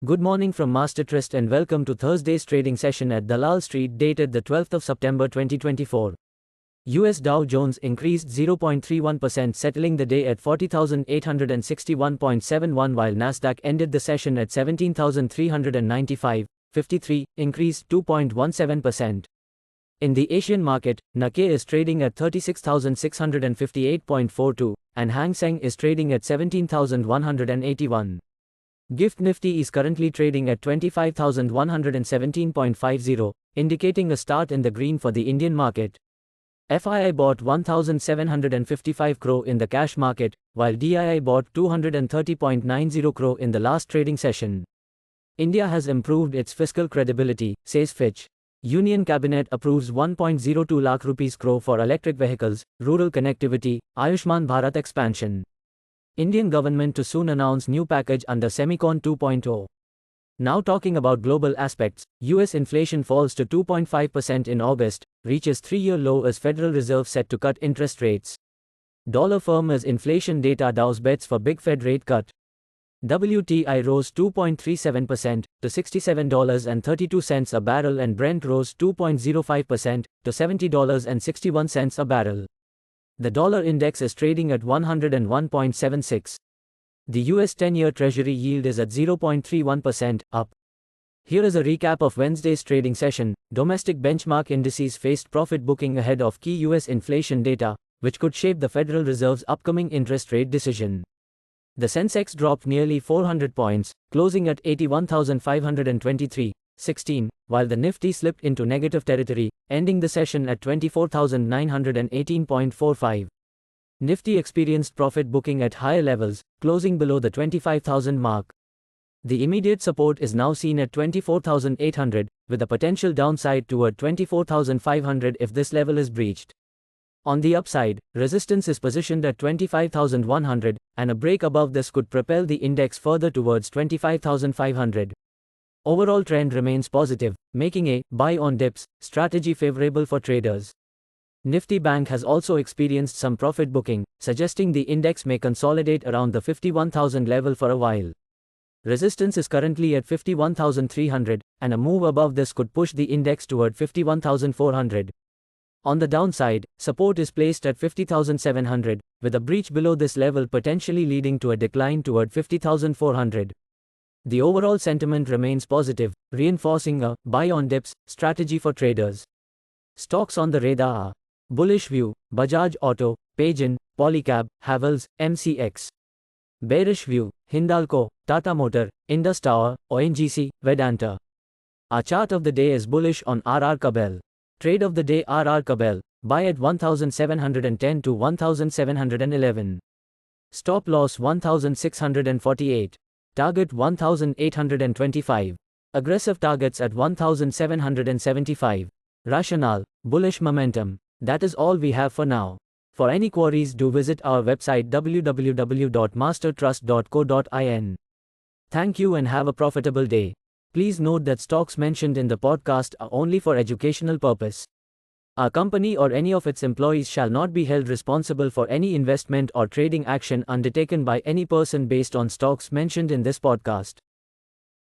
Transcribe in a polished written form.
Good morning from Master Trust and welcome to Thursday's trading session at Dalal Street dated the 12th of September 2024. US Dow Jones increased 0.31%, settling the day at 40,861.71, while Nasdaq ended the session at 17,395.53, increased 2.17%. In the Asian market, Nikkei is trading at 36,658.42, and Hang Seng is trading at 17,181. GIFT Nifty is currently trading at 25,117.50, indicating a start in the green for the Indian market. FII bought 1,755 crore in the cash market, while DII bought 230.90 crore in the last trading session. India has improved its fiscal credibility, says Fitch. Union Cabinet approves 1.02 lakh rupees crore for electric vehicles, rural connectivity, Ayushman Bharat expansion. Indian government to soon announce new package under Semicon 2.0. Now talking about global aspects, US inflation falls to 2.5% in August, reaches 3-year low as Federal Reserve set to cut interest rates. Dollar firm as inflation data Dow's bets for big Fed rate cut. WTI rose 2.37% to $67.32 a barrel, and Brent rose 2.05% to $70.61 a barrel. The dollar index is trading at 101.76. The US 10-year Treasury yield is at 0.31%, up. Here is a recap of Wednesday's trading session. Domestic benchmark indices faced profit booking ahead of key US inflation data, which could shape the Federal Reserve's upcoming interest rate decision. The Sensex dropped nearly 400 points, closing at 81,523.16, while the Nifty slipped into negative territory, ending the session at 24,918.45. Nifty experienced profit booking at higher levels, closing below the 25,000 mark. The immediate support is now seen at 24,800, with a potential downside toward 24,500 if this level is breached. On the upside, resistance is positioned at 25,100, and a break above this could propel the index further towards 25,500. Overall trend remains positive, making a buy on dips strategy favorable for traders. Nifty Bank has also experienced some profit booking, suggesting the index may consolidate around the 51,000 level for a while. Resistance is currently at 51,300, and a move above this could push the index toward 51,400. On the downside, support is placed at 50,700, with a breach below this level potentially leading to a decline toward 50,400. The overall sentiment remains positive, reinforcing a buy on dips strategy for traders. Stocks on the radar are: bullish view, Bajaj Auto, Pageon, Polycab, Havells, MCX. Bearish view, Hindalco, Tata Motor, Indus Tower, ONGC, Vedanta. Our chart of the day is bullish on RR Kabel. Trade of the day: RR Kabel, buy at 1,710 to 1,711. Stop loss 1,648. Target 1,825. Aggressive targets at 1,775. Rationale: bullish momentum. That is all we have for now. For any queries, do visit our website www.mastertrust.co.in. Thank you and have a profitable day. Please note that stocks mentioned in the podcast are only for educational purpose. Our company or any of its employees shall not be held responsible for any investment or trading action undertaken by any person based on stocks mentioned in this podcast.